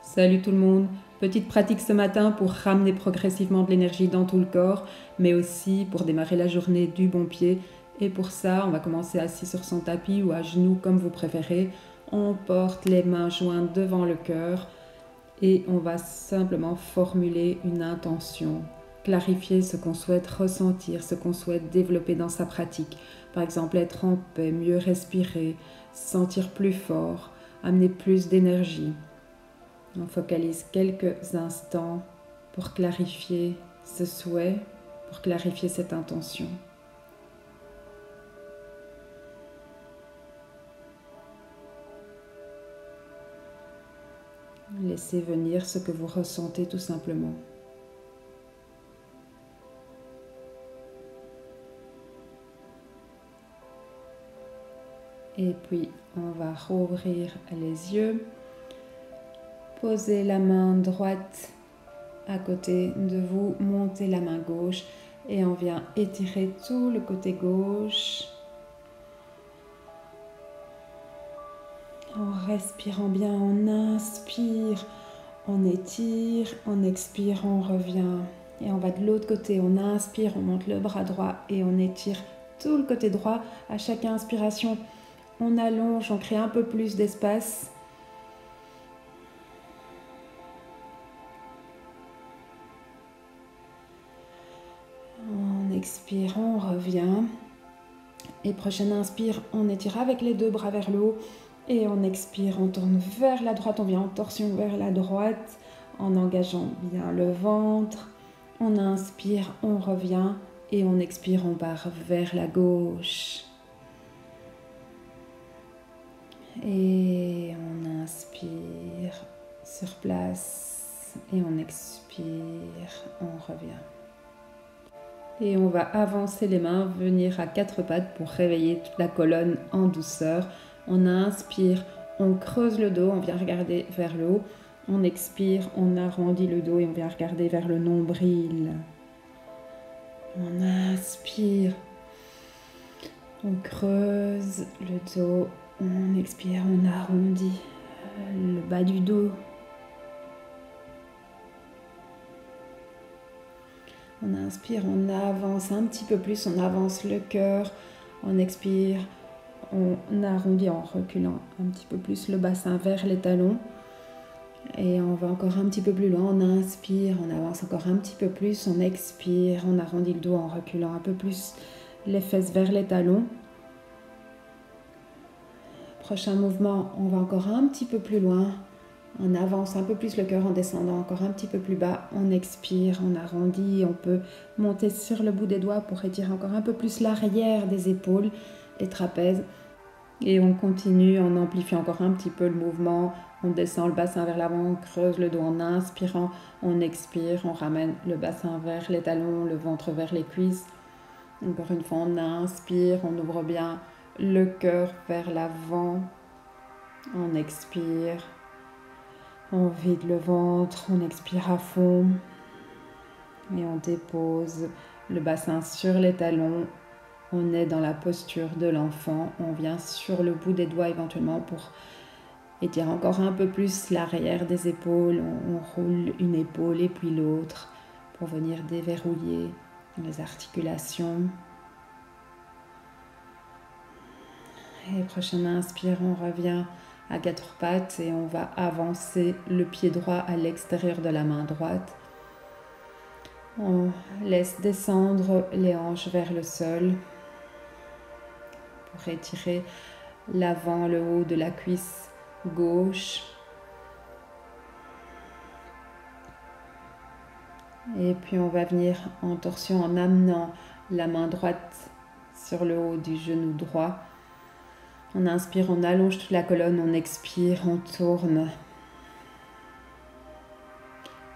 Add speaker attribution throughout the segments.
Speaker 1: Salut tout le monde, petite pratique ce matin pour ramener progressivement de l'énergie dans tout le corps, mais aussi pour démarrer la journée du bon pied. Et pour ça, on va commencer assis sur son tapis ou à genoux comme vous préférez. On porte les mains jointes devant le cœur et on va simplement formuler une intention, clarifier ce qu'on souhaite ressentir, ce qu'on souhaite développer dans sa pratique. Par exemple, être en paix, mieux respirer, se sentir plus fort, amener plus d'énergie. On focalise quelques instants pour clarifier ce souhait, pour clarifier cette intention. Laissez venir ce que vous ressentez tout simplement. Et puis, on va rouvrir les yeux. Posez la main droite à côté de vous, montez la main gauche et on vient étirer tout le côté gauche. En respirant bien, on inspire, on étire, on expire, on revient. Et on va de l'autre côté, on inspire, on monte le bras droit et on étire tout le côté droit. À chaque inspiration, on allonge, on crée un peu plus d'espace. En expirant, on revient. Et prochaine inspire, on étire avec les deux bras vers le haut. Et on expire, on tourne vers la droite, on vient en torsion vers la droite, en engageant bien le ventre. On inspire, on revient et on expire, on part vers la gauche. Et on inspire sur place et on expire, on revient. Et on va avancer les mains, venir à quatre pattes pour réveiller toute la colonne en douceur. On inspire, on creuse le dos, on vient regarder vers le haut. On expire, on arrondit le dos et on vient regarder vers le nombril. On inspire, on creuse le dos, on expire, on arrondit le bas du dos. On inspire, on avance un petit peu plus, on avance le cœur, on expire. On arrondit en reculant un petit peu plus le bassin vers les talons. Et on va encore un petit peu plus loin. On inspire, on avance encore un petit peu plus. On expire, on arrondit le dos en reculant un peu plus les fesses vers les talons. Prochain mouvement, on va encore un petit peu plus loin. On avance un peu plus le cœur en descendant encore un petit peu plus bas. On expire, on arrondit. On peut monter sur le bout des doigts pour étirer encore un peu plus l'arrière des épaules, les trapèzes. Et on continue en amplifiant encore un petit peu le mouvement. On descend le bassin vers l'avant, on creuse le dos en inspirant. On expire, on ramène le bassin vers les talons, le ventre vers les cuisses. Encore une fois, on inspire, on ouvre bien le cœur vers l'avant. On expire. On vide le ventre, on expire à fond. Et on dépose le bassin sur les talons. On est dans la posture de l'enfant, on vient sur le bout des doigts éventuellement pour étirer encore un peu plus l'arrière des épaules. On roule une épaule et puis l'autre pour venir déverrouiller les articulations. Et prochaine inspire, on revient à quatre pattes et on va avancer le pied droit à l'extérieur de la main droite. On laisse descendre les hanches vers le sol. Pour étirer l'avant, le haut de la cuisse gauche. Et puis on va venir en torsion en amenant la main droite sur le haut du genou droit. On inspire, on allonge toute la colonne, on expire, on tourne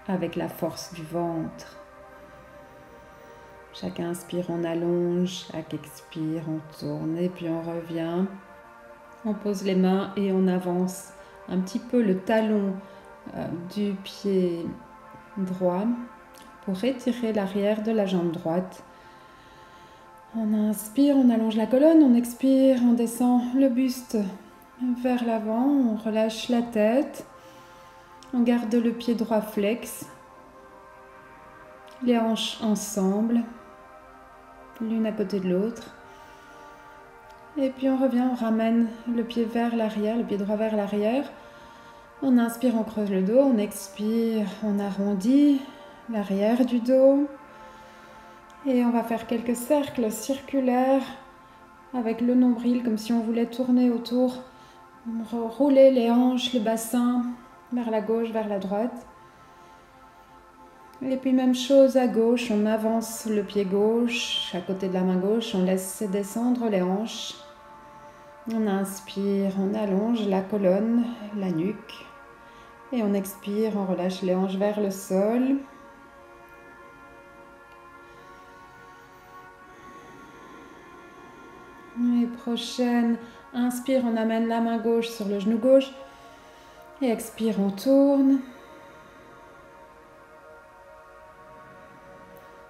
Speaker 1: avec la force du ventre. Chaque inspire, on allonge, chaque expire, on tourne et puis on revient. On pose les mains et on avance un petit peu le talon du pied droit pour étirer l'arrière de la jambe droite. On inspire, on allonge la colonne, on expire, on descend le buste vers l'avant, on relâche la tête. On garde le pied droit flex, les hanches ensemble, l'une à côté de l'autre. Et puis on revient, on ramène le pied vers l'arrière, le pied droit vers l'arrière. On inspire, on creuse le dos, on expire, on arrondit l'arrière du dos. Et on va faire quelques cercles circulaires avec le nombril, comme si on voulait tourner autour, rouler les hanches, le bassin vers la gauche, vers la droite. Et puis même chose à gauche, on avance le pied gauche à côté de la main gauche, on laisse descendre les hanches. On inspire, on allonge la colonne, la nuque. Et on expire, on relâche les hanches vers le sol. Et prochaine, inspire, on amène la main gauche sur le genou gauche. Et expire, on tourne.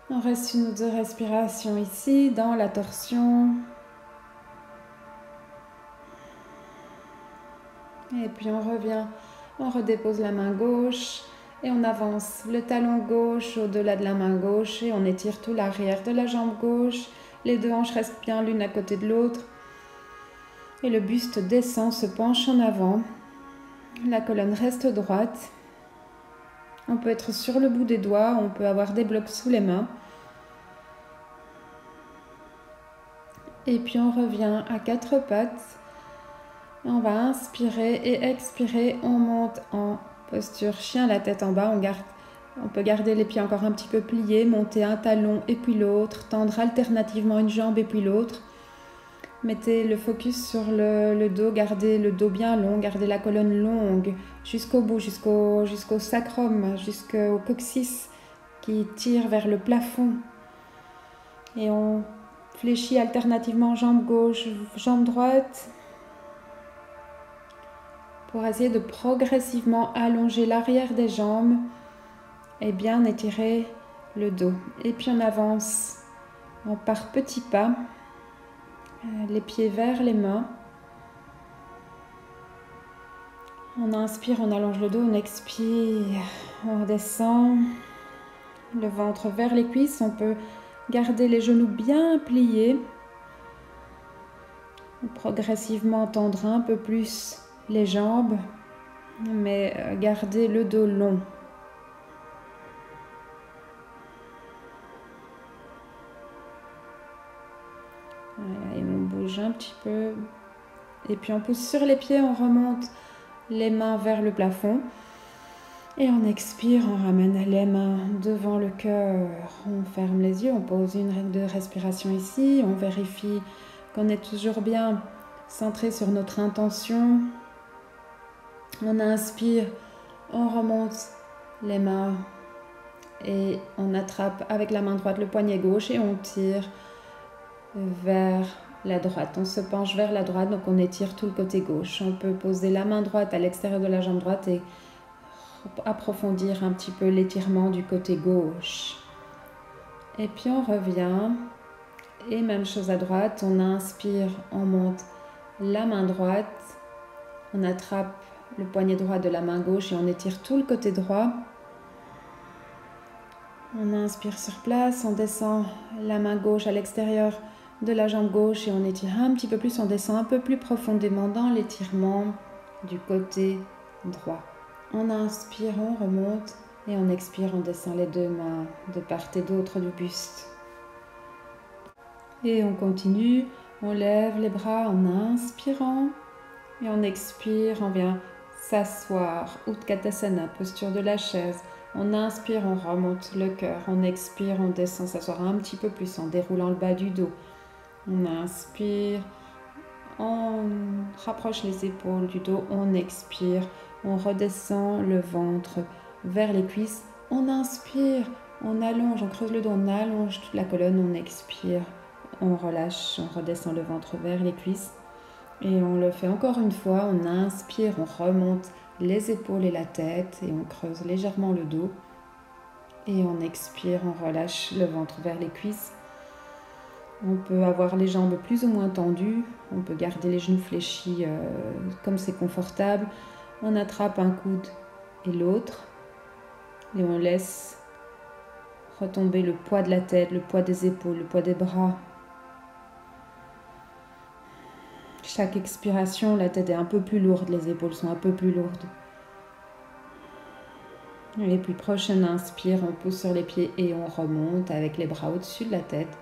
Speaker 1: On reste une ou deux respirations ici, dans la torsion. Et puis on revient, on redépose la main gauche et on avance le talon gauche au-delà de la main gauche et on étire tout l'arrière de la jambe gauche. Les deux hanches restent bien l'une à côté de l'autre. Et le buste descend, se penche en avant. La colonne reste droite. On peut être sur le bout des doigts, on peut avoir des blocs sous les mains. Et puis on revient à quatre pattes. On va inspirer et expirer, on monte en posture chien, la tête en bas, on peut garder les pieds encore un petit peu pliés, monter un talon et puis l'autre, tendre alternativement une jambe et puis l'autre. Mettez le focus sur le dos, gardez le dos bien long, gardez la colonne longue jusqu'au bout, jusqu'au sacrum, jusqu'au coccyx qui tire vers le plafond. Et on fléchit alternativement jambe gauche, jambe droite, pour essayer de progressivement allonger l'arrière des jambes et bien étirer le dos. Et puis on avance par petits pas, les pieds vers les mains. On inspire, on allonge le dos, on expire, on redescend, le ventre vers les cuisses. On peut garder les genoux bien pliés, progressivement tendre un peu plus les jambes, mais gardez le dos long. Voilà, et on bouge un petit peu. Et puis on pousse sur les pieds, on remonte les mains vers le plafond. Et on expire, on ramène les mains devant le cœur. On ferme les yeux, on pose une règle de respiration ici. On vérifie qu'on est toujours bien centré sur notre intention. On inspire, on remonte les mains et on attrape avec la main droite le poignet gauche et on tire vers la droite. On se penche vers la droite, donc on étire tout le côté gauche. On peut poser la main droite à l'extérieur de la jambe droite et approfondir un petit peu l'étirement du côté gauche. Et puis on revient et même chose à droite. On inspire, on monte la main droite, on attrape le poignet droit de la main gauche et on étire tout le côté droit. On inspire sur place, on descend la main gauche à l'extérieur de la jambe gauche et on étire un petit peu plus, on descend un peu plus profondément dans l'étirement du côté droit. On inspire, on remonte et on expire, on descend les deux mains de part et d'autre du buste. Et on continue, on lève les bras en inspirant et on expire, on vient s'asseoir, Utkatasana, posture de la chaise. On inspire, on remonte le cœur, on expire, on descend s'asseoir un petit peu plus en déroulant le bas du dos. On inspire, on rapproche les épaules du dos, on expire, on redescend le ventre vers les cuisses. On inspire, on allonge, on creuse le dos, on allonge toute la colonne, on expire, on relâche, on redescend le ventre vers les cuisses. Et on le fait encore une fois, on inspire, on remonte les épaules et la tête et on creuse légèrement le dos. Et on expire, on relâche le ventre vers les cuisses. On peut avoir les jambes plus ou moins tendues, on peut garder les genoux fléchis comme c'est confortable. On attrape un coude et l'autre. Et on laisse retomber le poids de la tête, le poids des épaules, le poids des bras. Chaque expiration, la tête est un peu plus lourde, les épaules sont un peu plus lourdes. Et puis prochaine inspire, on pousse sur les pieds et on remonte avec les bras au-dessus de la tête.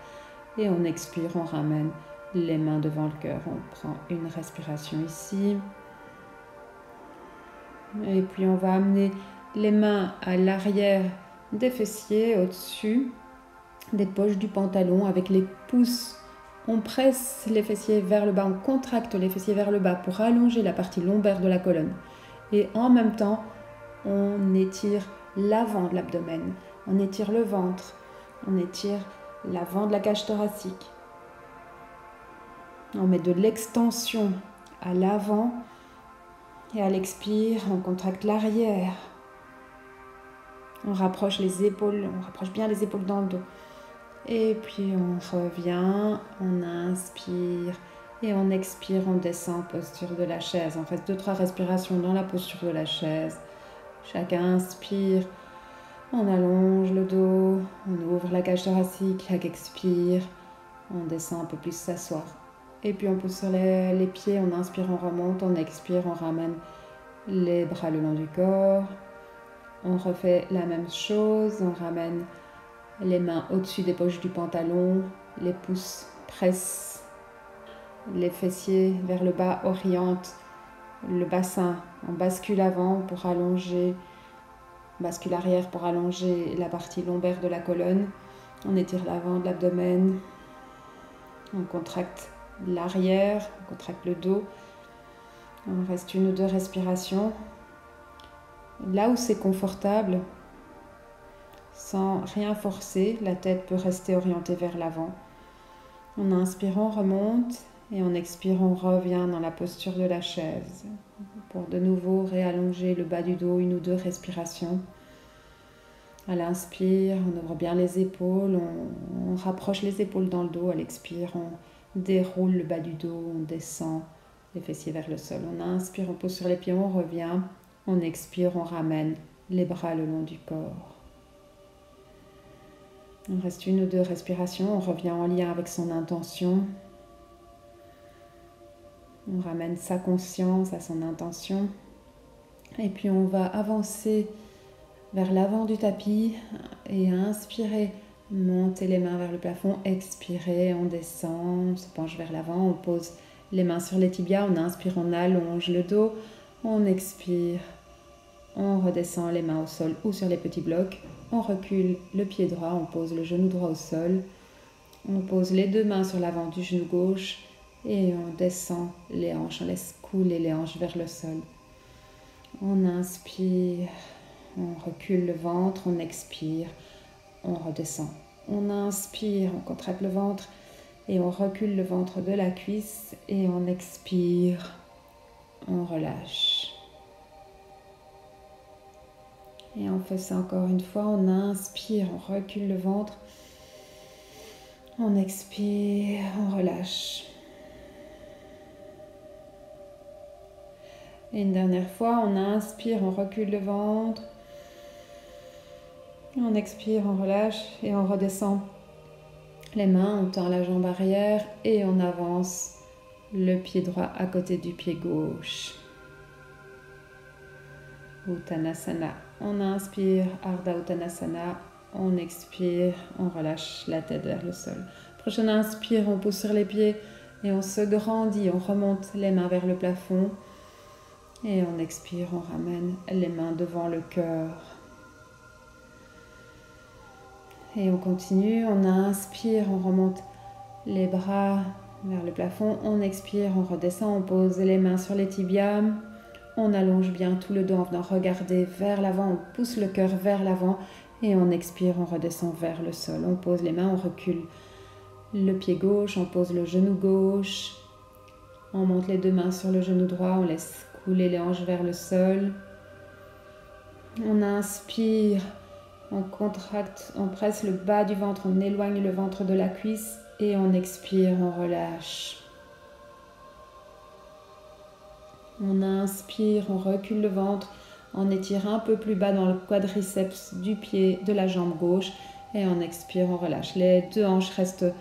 Speaker 1: Et on expire, on ramène les mains devant le cœur. On prend une respiration ici. Et puis on va amener les mains à l'arrière des fessiers, au-dessus des poches du pantalon. Avec les pouces, on presse les fessiers vers le bas, on contracte les fessiers vers le bas pour allonger la partie lombaire de la colonne. Et en même temps, on étire l'avant de l'abdomen, on étire le ventre, on étire l'avant de la cage thoracique. On met de l'extension à l'avant et à l'expire, on contracte l'arrière. On rapproche les épaules, on rapproche bien les épaules dans le dos. Et puis on revient, on inspire et on expire, on descend en posture de la chaise. On fait 2-3 respirations dans la posture de la chaise. Chaque inspire, on allonge le dos, on ouvre la cage thoracique. Chaque expire, on descend un peu plus s'asseoir. Et puis on pousse sur les pieds, on inspire, on remonte, on expire, on ramène les bras le long du corps. On refait la même chose, on ramène les mains au-dessus des poches du pantalon, les pouces pressent les fessiers vers le bas, orientent le bassin, on bascule avant pour allonger, bascule arrière pour allonger la partie lombaire de la colonne. On étire l'avant de l'abdomen, on contracte l'arrière, on contracte le dos. On reste 1 ou 2 respirations. Là où c'est confortable, sans rien forcer, la tête peut rester orientée vers l'avant. En inspirant, on remonte et en expirant, on revient dans la posture de la chaise. Pour de nouveau réallonger le bas du dos, 1 ou 2 respirations. À l'inspire, on ouvre bien les épaules, on rapproche les épaules dans le dos. À l'expire, on déroule le bas du dos, on descend les fessiers vers le sol. On inspire, on pose sur les pieds, on revient. On expire, on ramène les bras le long du corps. Il reste 1 ou 2 respirations, on revient en lien avec son intention. On ramène sa conscience à son intention. Et puis on va avancer vers l'avant du tapis et inspirer, monter les mains vers le plafond, expirer, on descend, on se penche vers l'avant, on pose les mains sur les tibias, on inspire, on allonge le dos, on expire, on redescend les mains au sol ou sur les petits blocs, on recule le pied droit, on pose le genou droit au sol, on pose les 2 mains sur l'avant du genou gauche et on descend les hanches, on laisse couler les hanches vers le sol. On inspire, on recule le ventre, on expire, on redescend. On inspire, on contracte le ventre et on recule le ventre de la cuisse et on expire, on relâche. Et on fait ça encore une fois, on inspire, on recule le ventre, on expire, on relâche. Et une dernière fois, on inspire, on recule le ventre, on expire, on relâche et on redescend les mains, on tend la jambe arrière et on avance le pied droit à côté du pied gauche. Uttanasana. On inspire, Ardha Uttanasana. On expire, on relâche la tête vers le sol. Prochaine inspire, on pousse sur les pieds et on se grandit. On remonte les mains vers le plafond. Et on expire, on ramène les mains devant le cœur. Et on continue, on inspire, on remonte les bras vers le plafond. On expire, on redescend, on pose les mains sur les tibias. On allonge bien tout le dos en venant regarder vers l'avant, on pousse le cœur vers l'avant et on expire, on redescend vers le sol. On pose les mains, on recule le pied gauche, on pose le genou gauche, on monte les 2 mains sur le genou droit, on laisse couler les hanches vers le sol. On inspire, on contracte, on presse le bas du ventre, on éloigne le ventre de la cuisse et on expire, on relâche. On inspire, on recule le ventre, On étire un peu plus bas dans le quadriceps du pied de la jambe gauche. Et on expire, on relâche. Les deux hanches restent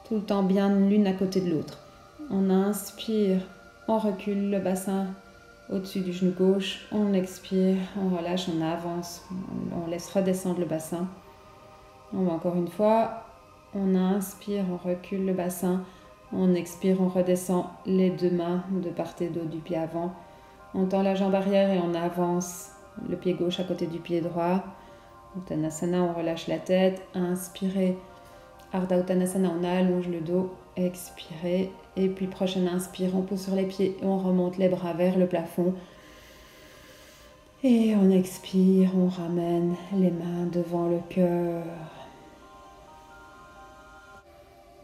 Speaker 1: tout le temps bien l'une à côté de l'autre. On inspire, on recule le bassin au-dessus du genou gauche. On expire, on relâche, on avance. On laisse redescendre le bassin. On va encore une fois. On inspire, on recule le bassin. On expire, on redescend les deux mains de part et d'autre du pied avant. On tend la jambe arrière et on avance le pied gauche à côté du pied droit. Uttanasana, on relâche la tête. Inspirez. Ardha Uttanasana, on allonge le dos. Expirez. Et puis prochaine inspire, on pousse sur les pieds et on remonte les bras vers le plafond. Et on expire, on ramène les mains devant le cœur.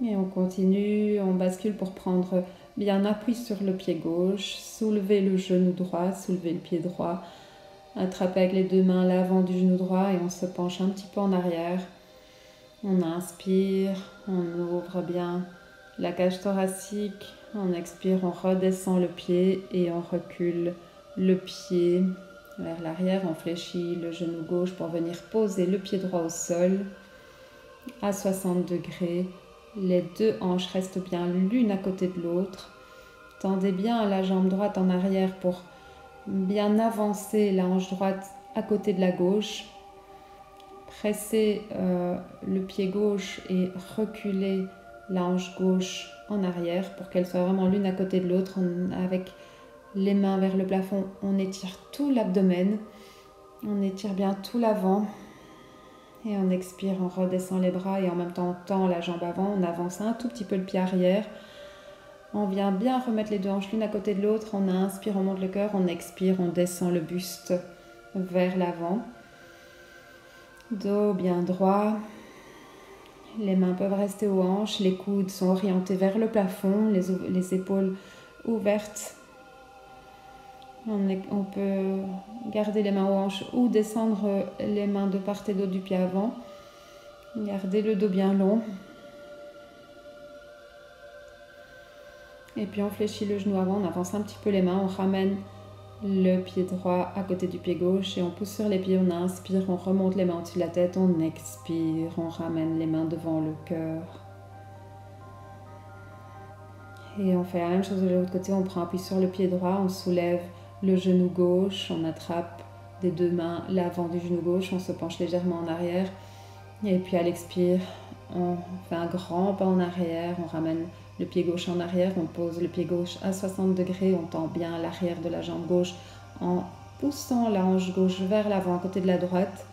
Speaker 1: Et on continue, on bascule pour prendre bien appui sur le pied gauche, soulever le genou droit, soulever le pied droit, attraper avec les deux mains l'avant du genou droit et on se penche un petit peu en arrière. On inspire, on ouvre bien la cage thoracique, on expire, on redescend le pied et on recule le pied vers l'arrière, on fléchit le genou gauche pour venir poser le pied droit au sol à 60 degrés. Les deux hanches restent bien l'une à côté de l'autre. Tendez bien la jambe droite en arrière pour bien avancer la hanche droite à côté de la gauche. Pressez le pied gauche et reculez la hanche gauche en arrière pour qu'elle soit vraiment l'une à côté de l'autre. Avec les mains vers le plafond, on étire tout l'abdomen. On étire bien tout l'avant. Et on expire, on redescend les bras et en même temps on tend la jambe avant, on avance un tout petit peu le pied arrière. On vient bien remettre les deux hanches l'une à côté de l'autre, on inspire, on monte le cœur, on expire, on descend le buste vers l'avant. Dos bien droit, les mains peuvent rester aux hanches, les coudes sont orientés vers le plafond, les épaules ouvertes. On peut garder les mains aux hanches ou descendre les mains de part et d'autre du pied avant. Gardez le dos bien long. Et puis on fléchit le genou avant, on avance un petit peu les mains, on ramène le pied droit à côté du pied gauche et on pousse sur les pieds, on inspire, on remonte les mains au-dessus de la tête, on expire, on ramène les mains devant le cœur. Et on fait la même chose de l'autre côté, on prend appui sur le pied droit, on soulève le genou gauche, on attrape des deux mains l'avant du genou gauche, on se penche légèrement en arrière. Et puis à l'expire, on fait un grand pas en arrière, on ramène le pied gauche en arrière, on pose le pied gauche à 60 degrés, on tend bien l'arrière de la jambe gauche en poussant la hanche gauche vers l'avant à côté de la droite.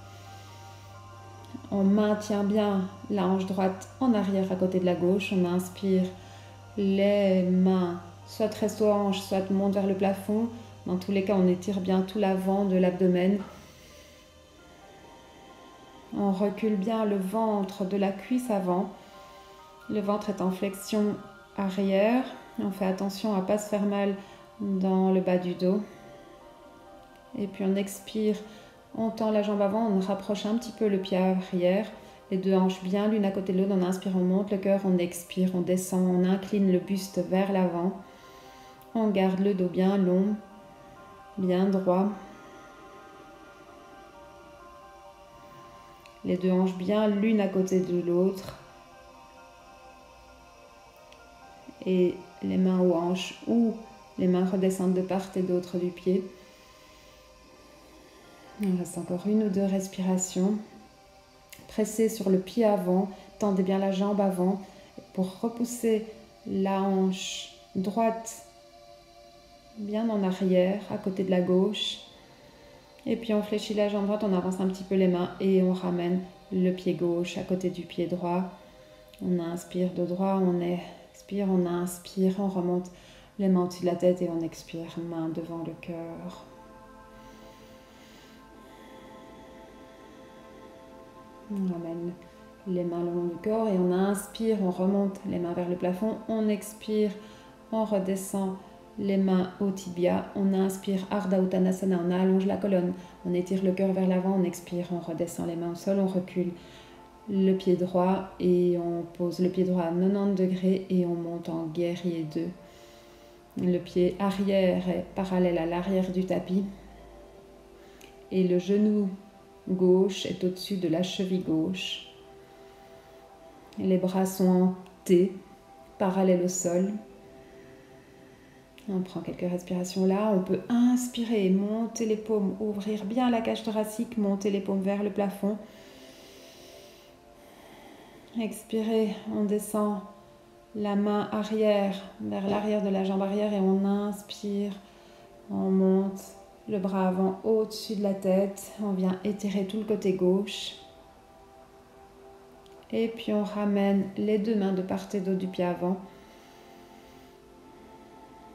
Speaker 1: On maintient bien la hanche droite en arrière à côté de la gauche, on inspire, les mains soit restent aux hanches, soit montent vers le plafond. Dans tous les cas, on étire bien tout l'avant de l'abdomen. On recule bien le ventre de la cuisse avant. Le ventre est en flexion arrière. On fait attention à ne pas se faire mal dans le bas du dos. Et puis on expire, on tend la jambe avant, on rapproche un petit peu le pied arrière. Les deux hanches bien l'une à côté de l'autre. On inspire, on monte le cœur, on expire, on descend, on incline le buste vers l'avant. On garde le dos bien long, bien droit. Les deux hanches bien l'une à côté de l'autre. Et les mains aux hanches ou les mains redescendent de part et d'autre du pied. Il reste encore une ou deux respirations. Pressez sur le pied avant, tendez bien la jambe avant pour repousser la hanche droite bien en arrière, à côté de la gauche. Et puis on fléchit la jambe droite, on avance un petit peu les mains et on ramène le pied gauche à côté du pied droit. On inspire de droit, on expire, on inspire, on remonte les mains au-dessus de la tête et on expire, main devant le cœur. On ramène les mains le long du corps et on inspire, on remonte les mains vers le plafond, on expire, on redescend les mains au tibia, on inspire Ardha Uttanasana, on allonge la colonne, on étire le cœur vers l'avant, on expire, on redescend les mains au sol, on recule le pied droit et on pose le pied droit à 90 degrés et on monte en guerrier 2. Le pied arrière est parallèle à l'arrière du tapis. et le genou gauche est au-dessus de la cheville gauche. Les bras sont en T, parallèles au sol. On prend quelques respirations là. On peut inspirer, monter les paumes, ouvrir bien la cage thoracique, monter les paumes vers le plafond. Expirer, on descend la main arrière vers l'arrière de la jambe arrière et on inspire. On monte le bras avant au-dessus de la tête. On vient étirer tout le côté gauche. Et puis on ramène les deux mains de part et d'autre du pied avant.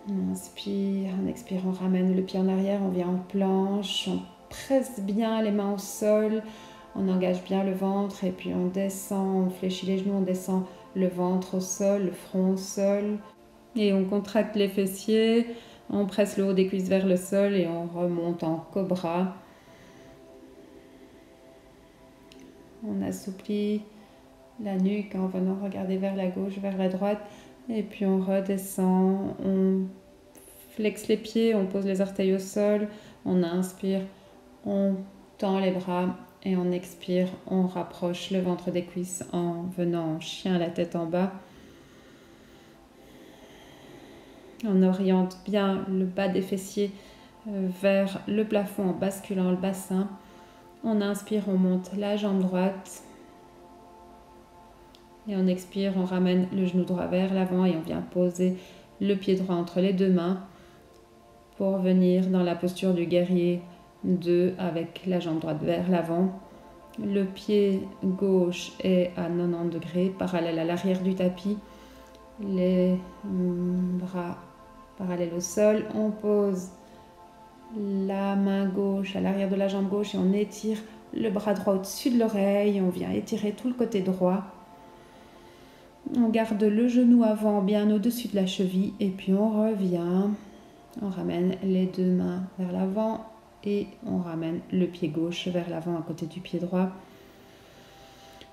Speaker 1: On inspire, on expire, on ramène le pied en arrière, on vient en planche, on presse bien les mains au sol, on engage bien le ventre et puis on descend, on fléchit les genoux, on descend le ventre au sol, le front au sol. Et on contracte les fessiers, on presse le haut des cuisses vers le sol et on remonte en cobra. On assouplit la nuque en venant regarder vers la gauche, vers la droite. Et puis on redescend, on flexe les pieds, on pose les orteils au sol, on inspire, on tend les bras et on expire, on rapproche le ventre des cuisses en venant en chien, la tête en bas. On oriente bien le bas des fessiers vers le plafond en basculant le bassin. On inspire, on monte la jambe droite. Et on expire, on ramène le genou droit vers l'avant et on vient poser le pied droit entre les deux mains pour venir dans la posture du guerrier 2 avec la jambe droite vers l'avant. Le pied gauche est à 90 degrés, parallèle à l'arrière du tapis. Les bras parallèles au sol. On pose la main gauche à l'arrière de la jambe gauche et on étire le bras droit au-dessus de l'oreille. On vient étirer tout le côté droit. On garde le genou avant bien au-dessus de la cheville et puis on revient. On ramène les deux mains vers l'avant et on ramène le pied gauche vers l'avant à côté du pied droit.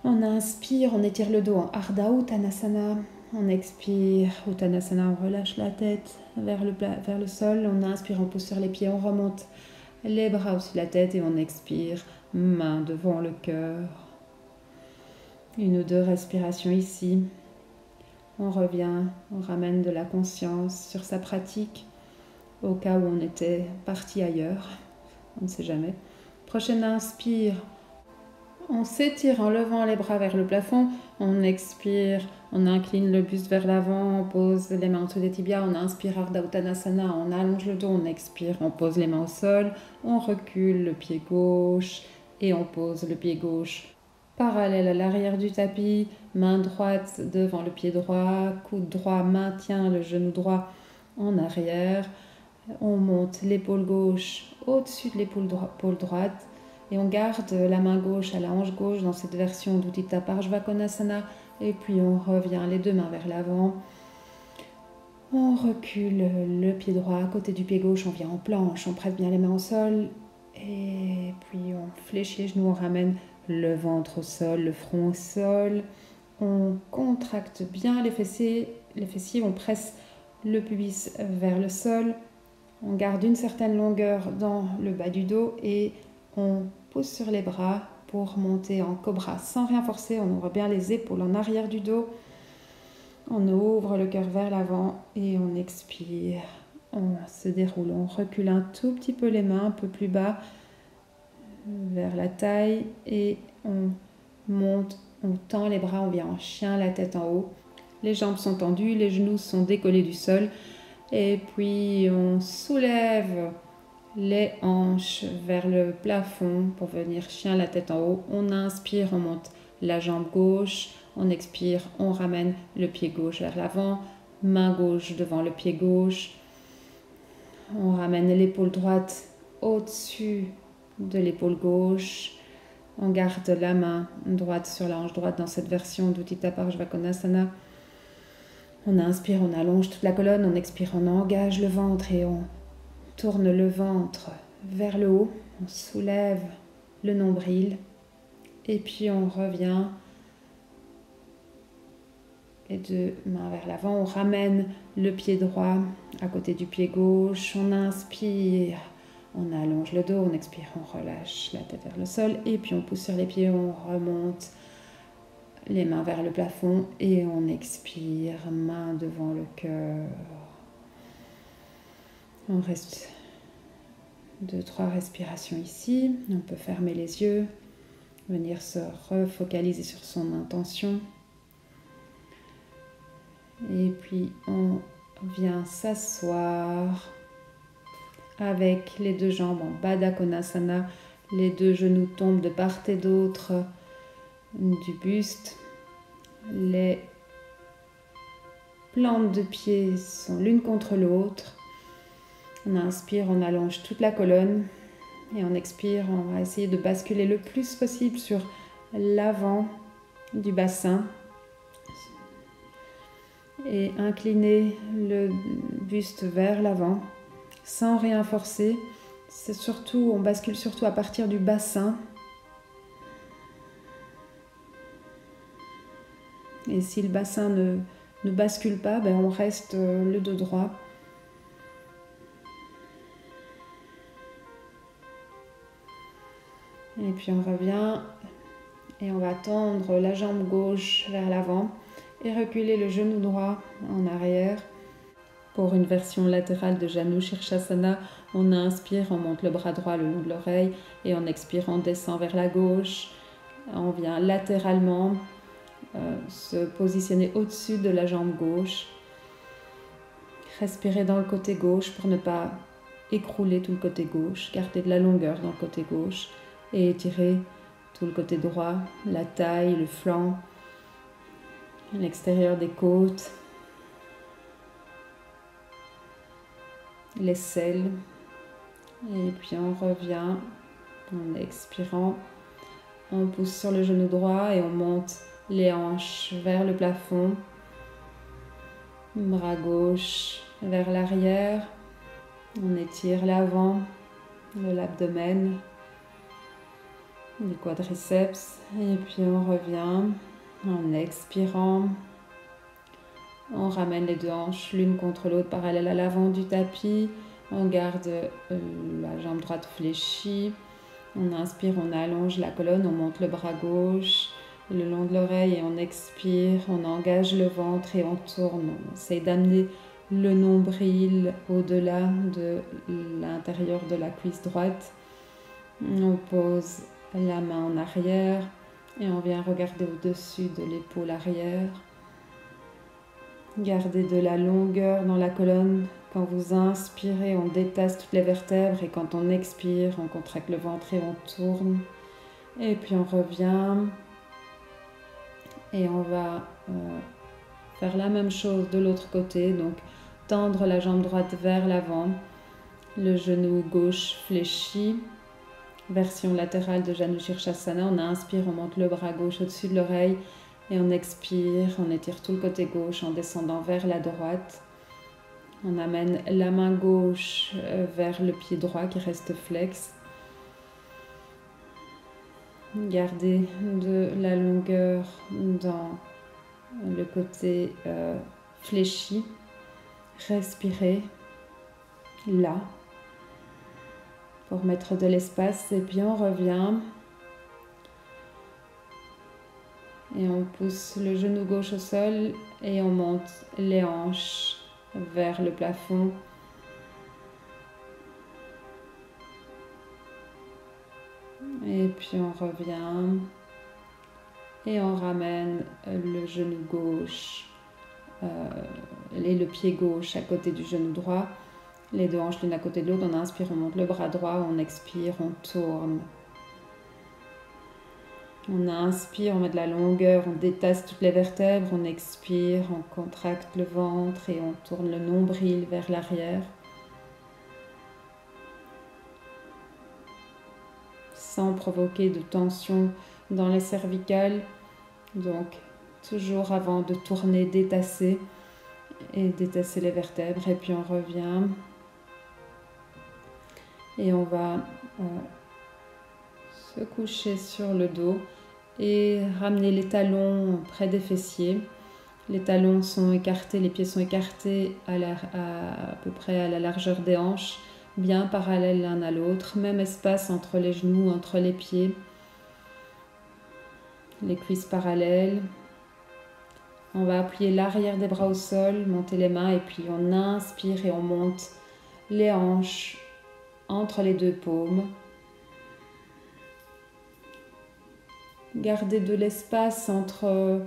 Speaker 1: On inspire, on étire le dos en Ardha Uttanasana. On expire, Uttanasana, on relâche la tête vers le sol. On inspire, on pousse sur les pieds, on remonte les bras au-dessus de la tête et on expire, main devant le cœur. Une ou deux respirations ici. On revient, on ramène de la conscience sur sa pratique au cas où on était parti ailleurs. On ne sait jamais. Prochaine inspire. On s'étire en levant les bras vers le plafond. On expire, on incline le buste vers l'avant, on pose les mains en dessous des tibias. On inspire Ardha Uttanasana, on allonge le dos, on expire, on pose les mains au sol. On recule le pied gauche et on pose le pied gauche parallèle à l'arrière du tapis, main droite devant le pied droit, coude droit maintient le genou droit en arrière. On monte l'épaule gauche au-dessus de l'épaule droite et on garde la main gauche à la hanche gauche dans cette version d'Uddita Parshvakonasana et puis on revient les deux mains vers l'avant. On recule le pied droit à côté du pied gauche, on vient en planche, on presse bien les mains au sol et puis on fléchit les genoux, on ramène le ventre au sol, le front au sol. On contracte bien les fessiers, on presse le pubis vers le sol. On garde une certaine longueur dans le bas du dos et on pousse sur les bras pour monter en cobra sans rien forcer. On ouvre bien les épaules en arrière du dos. On ouvre le cœur vers l'avant et on expire. On se déroule, on recule un tout petit peu les mains, un peu plus bas vers la taille et on monte, on tend les bras, on vient en chien, la tête en haut. Les jambes sont tendues, les genoux sont décollés du sol. Et puis on soulève les hanches vers le plafond pour venir chien, la tête en haut. On inspire, on monte la jambe gauche. On expire, on ramène le pied gauche vers l'avant. Main gauche devant le pied gauche. On ramène l'épaule droite au-dessus de l'épaule gauche. On garde la main droite sur la hanche droite dans cette version d'Uddita Parshvakonasana. On inspire, on allonge toute la colonne, on expire, on engage le ventre et on tourne le ventre vers le haut. On soulève le nombril et puis on revient les deux mains vers l'avant. On ramène le pied droit à côté du pied gauche. On inspire, On allonge le dos, on expire, on relâche la tête vers le sol et puis on pousse sur les pieds, on remonte les mains vers le plafond et on expire, main devant le cœur. On reste 2-3 respirations ici. On peut fermer les yeux, venir se refocaliser sur son intention. Et puis on vient s'asseoir avec les deux jambes en Baddha Konasana. Les deux genoux tombent de part et d'autre du buste. Les plantes de pieds sont l'une contre l'autre. On inspire, on allonge toute la colonne et on expire, on va essayer de basculer le plus possible sur l'avant du bassin et incliner le buste vers l'avant sans rien forcer. C'est surtout, on bascule surtout à partir du bassin. Et si le bassin ne bascule pas, on reste le dos droit. Et puis on revient et on va tendre la jambe gauche vers l'avant et reculer le genou droit en arrière. Pour une version latérale de Janu Shirshasana, on inspire, on monte le bras droit le long de l'oreille et on expire, on descend vers la gauche. On vient latéralement se positionner au-dessus de la jambe gauche. Respirer dans le côté gauche pour ne pas écrouler tout le côté gauche. Garder de la longueur dans le côté gauche. Et étirer tout le côté droit, la taille, le flanc, l'extérieur des côtes, l'aisselle. Et puis on revient en expirant. On pousse sur le genou droit et on monte les hanches vers le plafond. Bras gauche vers l'arrière. On étire l'avant de l'abdomen, du quadriceps, et puis on revient en expirant. On ramène les deux hanches l'une contre l'autre parallèles à l'avant du tapis. On garde la jambe droite fléchie. On inspire, on allonge la colonne, on monte le bras gauche le long de l'oreille et on expire. On engage le ventre et on tourne. On essaie d'amener le nombril au-delà de l'intérieur de la cuisse droite. On pose la main en arrière et on vient regarder au-dessus de l'épaule arrière. Gardez de la longueur dans la colonne. Quand vous inspirez, on détache toutes les vertèbres et quand on expire, on contracte le ventre et on tourne. Et puis on revient et on va faire la même chose de l'autre côté. Donc tendre la jambe droite vers l'avant, le genou gauche fléchi. Version latérale de Janu Shirshasana, on inspire, on monte le bras gauche au-dessus de l'oreille et on expire, on étire tout le côté gauche en descendant vers la droite. On amène la main gauche vers le pied droit qui reste flex. Gardez de la longueur dans le côté fléchi. Respirez là pour mettre de l'espace et puis on revient et on pousse le genou gauche au sol et on monte les hanches vers le plafond. Et puis on revient et on ramène le genou gauche et le pied gauche à côté du genou droit. Les deux hanches l'une à côté de l'autre, on inspire, on monte le bras droit, on expire, on tourne. On inspire, on met de la longueur, on détache toutes les vertèbres, on expire, on contracte le ventre et on tourne le nombril vers l'arrière. Sans provoquer de tension dans les cervicales. Donc, toujours avant de tourner, détasser et détasser les vertèbres. Et puis on revient. Et on va se coucher sur le dos et ramener les talons près des fessiers. Les talons sont écartés, les pieds sont écartés à peu près à la largeur des hanches bien parallèles l'un à l'autre, même espace entre les genoux, entre les pieds, les cuisses parallèles. On va appuyer l'arrière des bras au sol, monter les mains et puis on inspire et on monte les hanches entre les deux paumes. Gardez de l'espace entre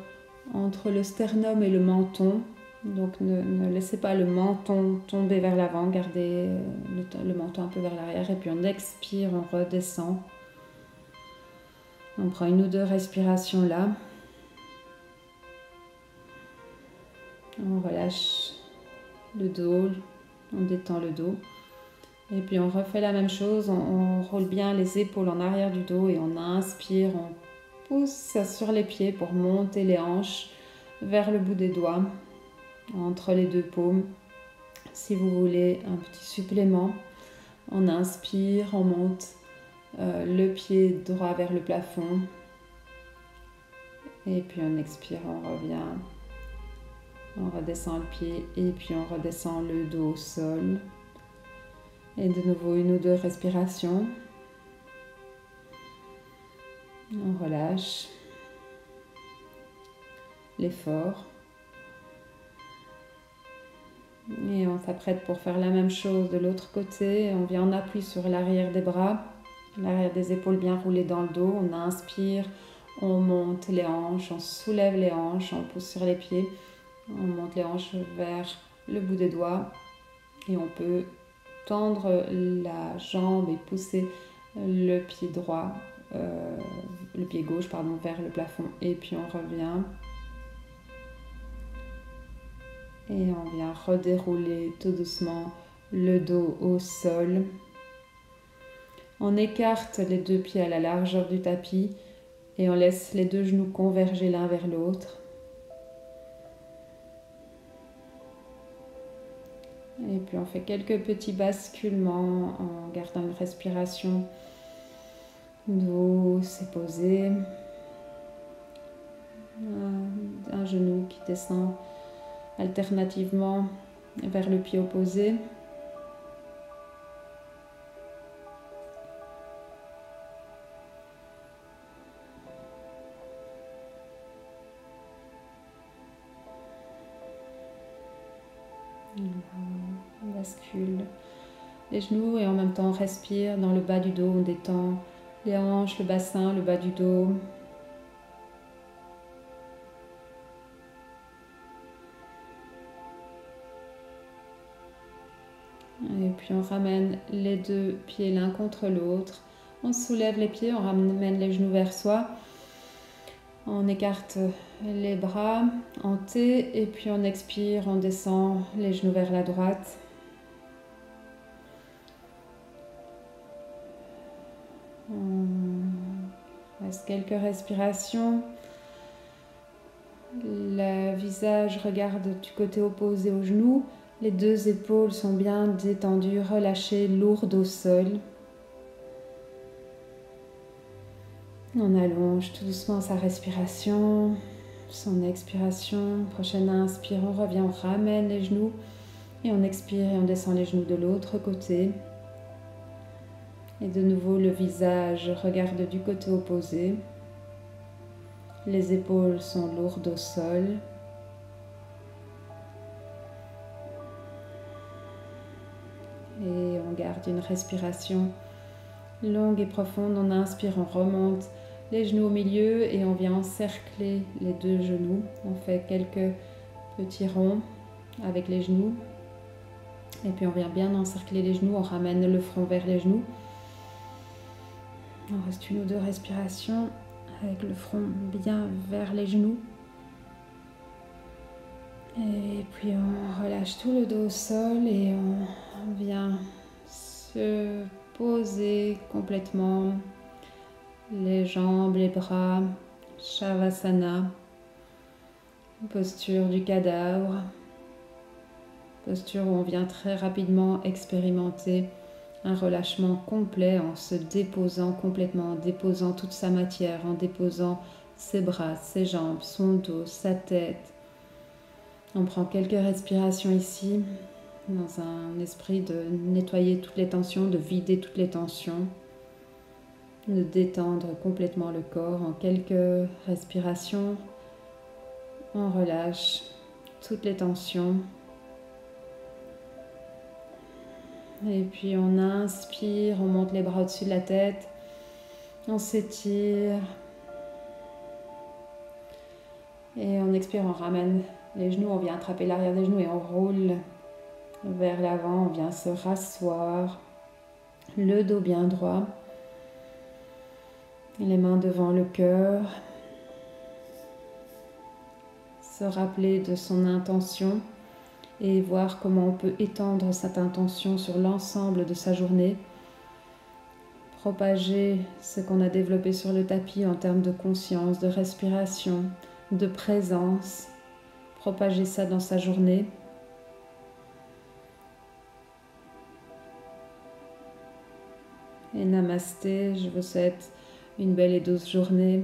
Speaker 1: le sternum et le menton. Donc ne laissez pas le menton tomber vers l'avant, gardez le menton un peu vers l'arrière et puis on expire, on redescend. On prend 1 ou 2 respirations là. On relâche le dos, on détend le dos. Et puis on refait la même chose, on roule bien les épaules en arrière du dos et on inspire, on pousse sur les pieds pour monter les hanches vers le bout des doigts, entre les deux paumes. Si vous voulez un petit supplément, on inspire, on monte le pied droit vers le plafond. Et puis on expire, on revient. On redescend le pied et puis on redescend le dos au sol. Et de nouveau 1 ou 2 respirations. On relâche l'effort. Et on s'apprête pour faire la même chose de l'autre côté. On vient en appui sur l'arrière des bras, l'arrière des épaules bien roulées dans le dos. On inspire, on monte les hanches, on soulève les hanches, on pousse sur les pieds. On monte les hanches vers le bout des doigts et on peut tendre la jambe et pousser le pied droit, le pied gauche pardon, vers le plafond et puis on revient et on vient redérouler tout doucement le dos au sol. On écarte les 2 pieds à la largeur du tapis et on laisse les 2 genoux converger l'un vers l'autre. Et puis on fait quelques petits basculements en gardant une respiration douce et posée. Un genou qui descend alternativement vers le pied opposé. On bascule les genoux et en même temps on respire dans le bas du dos, on détend les hanches, le bassin, le bas du dos. Et puis on ramène les 2 pieds l'un contre l'autre. On soulève les pieds, on ramène les genoux vers soi. On écarte les bras en T et puis on expire, on descend les genoux vers la droite. On reste quelques respirations. Le visage regarde du côté opposé aux genoux. Les 2 épaules sont bien détendues, relâchées, lourdes au sol. On allonge tout doucement sa respiration, son expiration. Prochaine inspire, on revient, on ramène les genoux et on expire et on descend les genoux de l'autre côté. Et de nouveau, le visage regarde du côté opposé. Les épaules sont lourdes au sol. Et on garde une respiration longue et profonde. On inspire, on remonte les genoux au milieu et on vient encercler les 2 genoux. On fait quelques petits ronds avec les genoux. Et puis on vient bien encercler les genoux, on ramène le front vers les genoux. On reste 1 ou 2 respirations avec le front bien vers les genoux. Et puis on relâche tout le dos au sol et on vient se poser complètement les jambes, les bras, Shavasana, posture du cadavre, posture où on vient très rapidement expérimenter un relâchement complet en se déposant complètement, en déposant toute sa matière, en déposant ses bras, ses jambes, son dos, sa tête. On prend quelques respirations ici dans un esprit de nettoyer toutes les tensions, de vider toutes les tensions, de détendre complètement le corps. En quelques respirations, on relâche toutes les tensions. Et puis on inspire, on monte les bras au-dessus de la tête, on s'étire. Et on expire, on ramène les genoux, on vient attraper l'arrière des genoux et on roule vers l'avant, on vient se rasseoir, le dos bien droit, les mains devant le cœur. Se rappeler de son intention et voir comment on peut étendre cette intention sur l'ensemble de sa journée. Propager ce qu'on a développé sur le tapis en termes de conscience, de respiration, de présence. Propager ça dans sa journée. Et namasté, je vous souhaite une belle et douce journée.